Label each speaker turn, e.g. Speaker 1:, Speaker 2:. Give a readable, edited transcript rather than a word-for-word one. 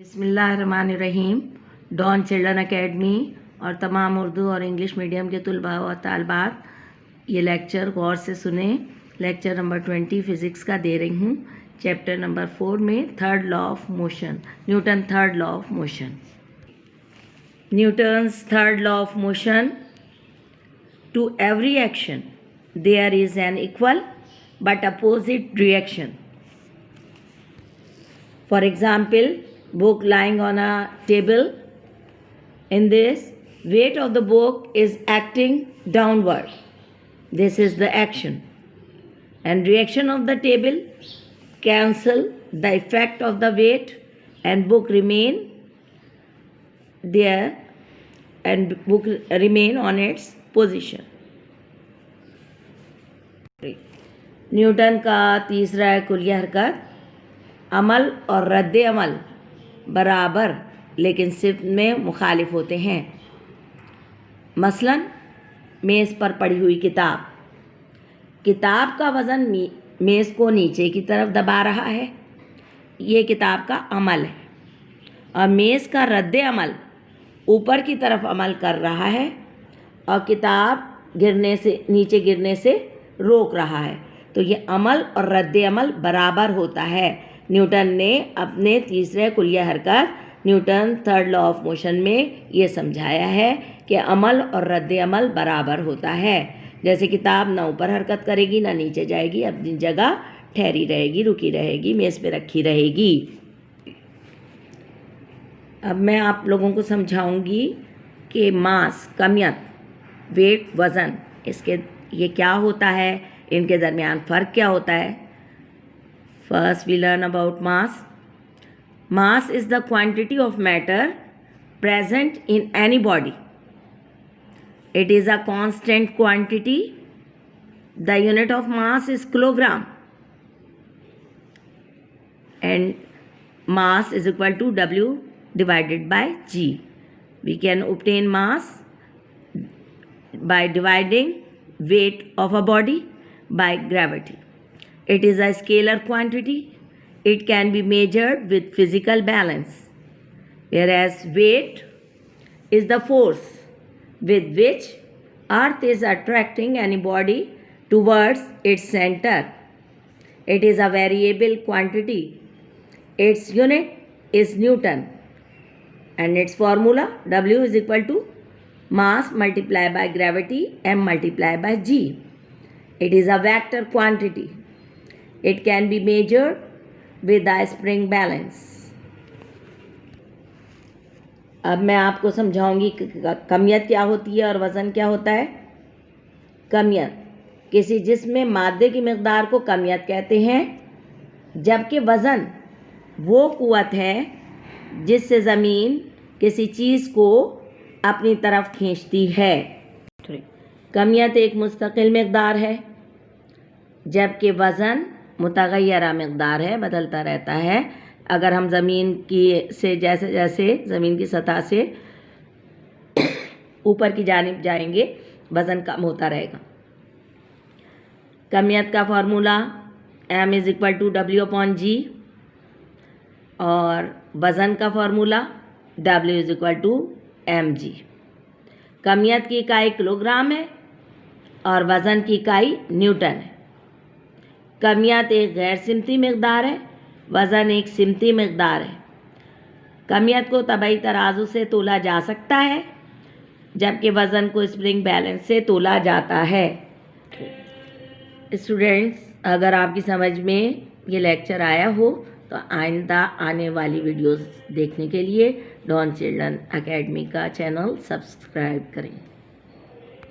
Speaker 1: बिस्मिल्लाहिर्रहमानिर्रहीम। Don children academy और तमाम उर्दू और इंग्लिश मीडियम के तुलबा और तालबात ये लेक्चर गौर से सुने। लेक्चर नंबर 20 फ़िज़िक्स का दे रही हूँ। चैप्टर नंबर 4 में third law of motion, Newton third law of motion. Newton's third law of motion: to every action there is an equal but opposite reaction. For example, book lying on a table. In this, weight of the book is acting downward. This is the action. And reaction of the table cancel the effect of the weight and book remain there and book remain on its position. Newton का तीसरा है कुलिया हरकत। अमल और रद्द अमल बराबर लेकिन सिर्फ में मुखालिफ होते हैं। मसलन मेज़ पर पड़ी हुई किताब का वज़न मेज़ को नीचे की तरफ दबा रहा है, ये किताब का अमल है। और मेज़ का रद्द अमल ऊपर की तरफ अमल कर रहा है और किताब नीचे गिरने से रोक रहा है। तो ये अमल और रद्द अमल बराबर होता है। न्यूटन ने अपने तीसरे कुलिया हरकत Newton third law of motion में ये समझाया है कि अमल और रद्द अमल बराबर होता है। जैसे किताब ना ऊपर हरकत करेगी ना नीचे जाएगी, अपनी जगह ठहरी रहेगी, रुकी रहेगी, मेज़ पे रखी रहेगी। अब मैं आप लोगों को समझाऊंगी कि मास, कमियत, वेट, वज़न, इसके ये क्या होता है, इनके दरमियान फ़र्क क्या होता है। First we learn about mass. Mass is the quantity of matter present in any body. It is a constant quantity. The unit of mass is kilogram and mass is equal to W divided by G. We can obtain mass by dividing weight of a body by gravity. It is a scalar quantity. It can be measured with physical balance, whereas weight is the force with which earth is attracting any body towards its center. It is a variable quantity. Its unit is Newton and its formula W is equal to mass multiplied by gravity m multiplied by g. It is a vector quantity. It can be measured with a spring balance. अब मैं आपको समझाऊंगी कमियत क्या होती है और वज़न क्या होता है। कमियत किसी जिस्म में मादे की मिक़दार को कमियत कहते हैं, जबकि वज़न वो क़ुव्वत है जिससे ज़मीन किसी चीज़ को अपनी तरफ खींचती है। कमियत एक मुस्तकिल मिक़दार है, जबकि वज़न मुतग़य्यरा मिक़दार है, बदलता रहता है। अगर हम ज़मीन की से जैसे जैसे ज़मीन की सतह से ऊपर की जानिब जाएंगे, वज़न कम होता रहेगा। कमियत का formula m is equal to W upon G और वज़न का formula W is equal to mg। कमियत की इकाई किलोग्राम है और वज़न की इकाई न्यूटन है। कमियत एक गैर सिमती मिक़दार है, वज़न एक सिमती मिक़दार है। कमियत को तबई तराजू से तोला जा सकता है, जबकि वज़न को स्प्रिंग बैलेंस से तोला जाता है। स्टूडेंट्स, अगर आपकी समझ में ये लेक्चर आया हो तो आइंदा आने वाली वीडियोस देखने के लिए डॉन चिल्ड्रन एकेडमी का चैनल सब्सक्राइब करें।